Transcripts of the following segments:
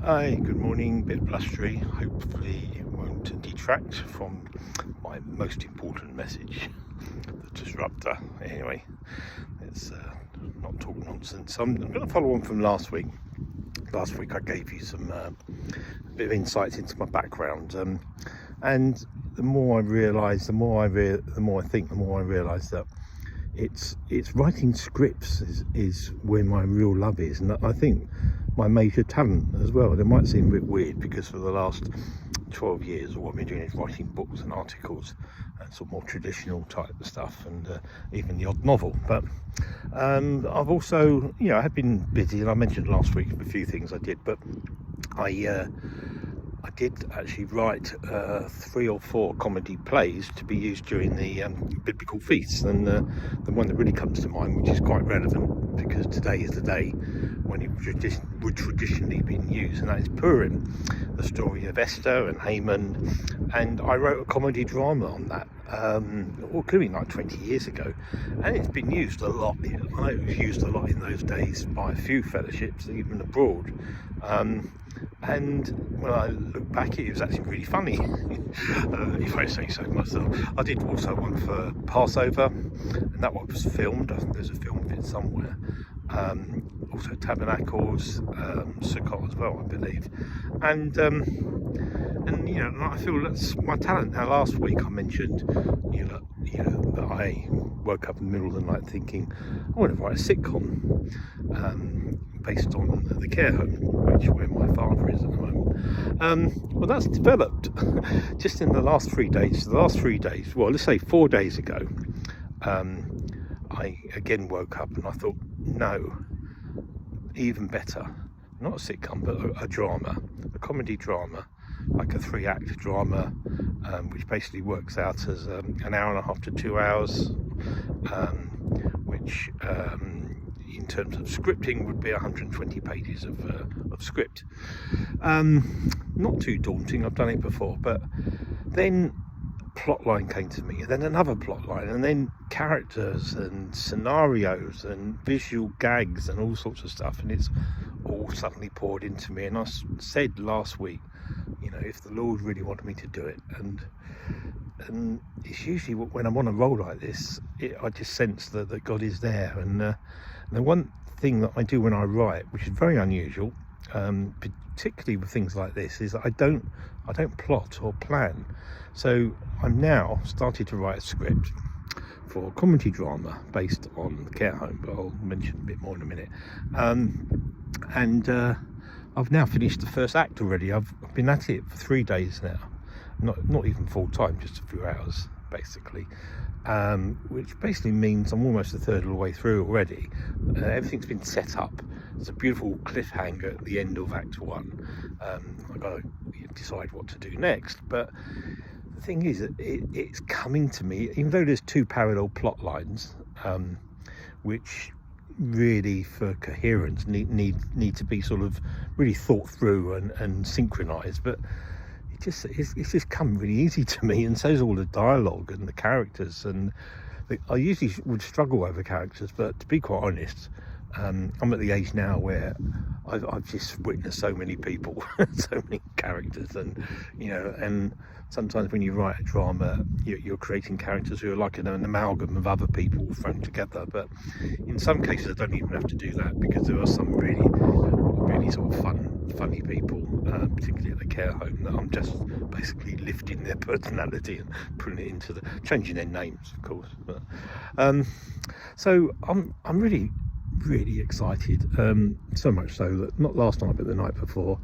Hi, good morning. Bit blustery. Hopefully, it won't detract from my most important message, the disruptor. Anyway, let's not talk nonsense. I'm going to follow on from last week. Last week, I gave you some bit of insights into my background, and the more I realise, the more I think, the more I realise that it's writing scripts is where my real love is, and I think my major talent as well. And it might seem a bit weird because for the last 12 years all I've been doing is writing books and articles and sort of more traditional type of stuff, and even the odd novel. But I've also, I have been busy, and I mentioned last week a few things I did, but I did actually write 3 or 4 comedy plays to be used during the biblical feasts, and the one that really comes to mind, which is quite relevant because today is the day when it would traditionally been used, and that is Purim, the story of Esther and Haman. And I wrote a comedy drama on that, could have been like 20 years ago, and it's been used a lot. I know it was used a lot in those days by a few fellowships, even abroad. And when I look back, it was actually really funny, if I say so myself. I did also one for Passover, and that one was filmed. I think there's a film of it somewhere. Also Tabernacles, Sukkot as well, I believe. And I feel that's my talent. Now, last week I mentioned, that I woke up in the middle of the night thinking, I want to write a sitcom based on the care home, where my father is at the moment. Well, that's developed just in the last 3 days. Well, let's say 4 days ago, I again woke up and I thought, no, even better, not a sitcom, but a drama, a comedy drama, like a 3-act drama, which basically works out as an hour and a half to 2 hours, which in terms of scripting would be 120 pages of script. Not too daunting, I've done it before, but then plotline came to me, and then another plotline, and then characters and scenarios and visual gags and all sorts of stuff, and it's all suddenly poured into me. And I said last week, if the Lord really wanted me to do it, and it's usually when I'm on a roll like this, I just sense that God is there. And the one thing that I do when I write, which is very unusual, particularly with things like this, is that I don't plot or plan. So I'm now started to write a script for a comedy drama based on the care home, but I'll mention a bit more in a minute. I've now finished the first act already. I've been at it for 3 days now, not even full time, just a few hours basically, which basically means I'm almost a third of the way through already. Everything's been set up. There's a beautiful cliffhanger at the end of Act 1. I've got to decide what to do next, but the thing is, it's coming to me, even though there's 2 parallel plot lines, which really, for coherence, need to be sort of really thought through and synchronized. But it's just come really easy to me, and so's all the dialogue and the characters. And I usually would struggle over characters, but to be quite honest, I'm at the age now where I've just witnessed so many people, so many characters, and sometimes when you write a drama, you're creating characters who are like an amalgam of other people thrown together. But in some cases, I don't even have to do that, because there are some really, really sort of funny people, particularly at the care home, that I'm just basically lifting their personality and putting it into changing their names, of course. But so I'm really excited, so much so that not last night but the night before,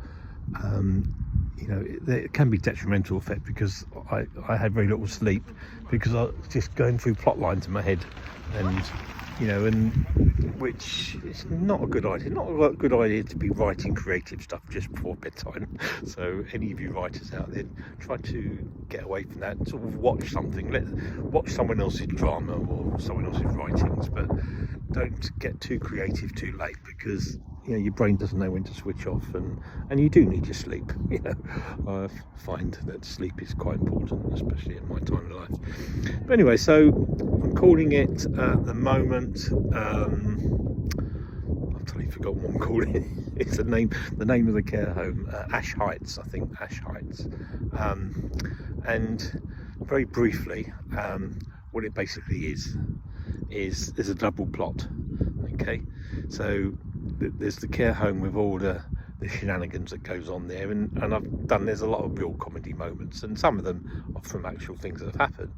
there can be detrimental effect, because I had very little sleep because I was just going through plot lines in my head, and which is not a good idea. Not a good idea to be writing creative stuff just before bedtime. So any of you writers out there, try to get away from that. Sort of watch something. Watch someone else's drama or someone else's writings, but don't get too creative too late, because your brain doesn't know when to switch off, and you do need your sleep. I find that sleep is quite important, especially in my time of life. But anyway, so I'm calling it at the moment, I'll tell you forgotten what I'm calling it. It's the name of the care home, Ash Heights, I think, Ash Heights. And very briefly, what it basically is there's a double plot. Okay, so there's the care home with all the shenanigans that goes on there, and there's a lot of real comedy moments, and some of them are from actual things that have happened.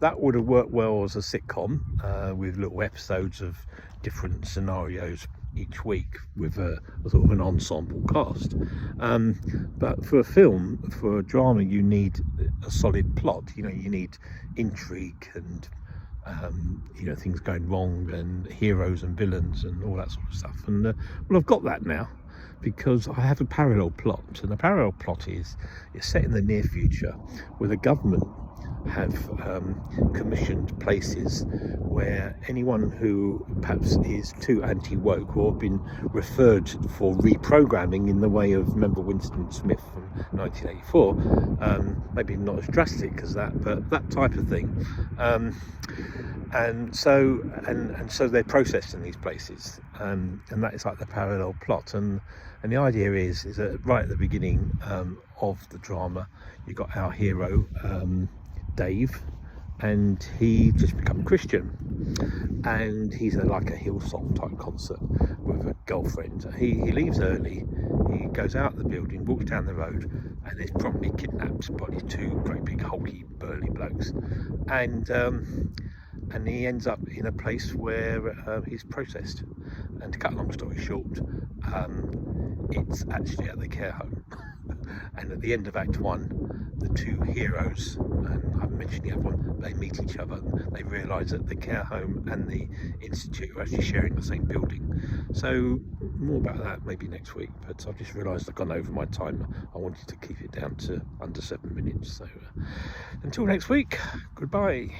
That would have worked well as a sitcom, with little episodes of different scenarios each week with a sort of an ensemble cast. But for a film, for a drama, you need a solid plot. You need intrigue and things going wrong, and heroes and villains and all that sort of stuff. And well, I've got that now, because I have a parallel plot, and the parallel plot is set in the near future, where the government have commissioned places where anyone who perhaps is too anti-woke or been referred for reprogramming in the way of, remember Winston Smith from 1984, maybe not as drastic as that, but that type of thing. And so they're processed in these places, and that is like the parallel plot. And the idea is that right at the beginning of the drama, you've got our hero, Dave, and he just become Christian, and he's at like a Hillsong type concert with a girlfriend. He leaves early, he goes out of the building, walks down the road, and is promptly kidnapped by these two great big hulky burly blokes, and he ends up in a place where he's processed. And to cut a long story short, it's actually at the care home. And at the end of Act 1, the two heroes, and I haven't mentioned the other one, they meet each other. They realise that the care home and the institute are actually sharing the same building. So more about that maybe next week, but I've just realised I've gone over my time. I wanted to keep it down to under 7 minutes. So until next week, goodbye.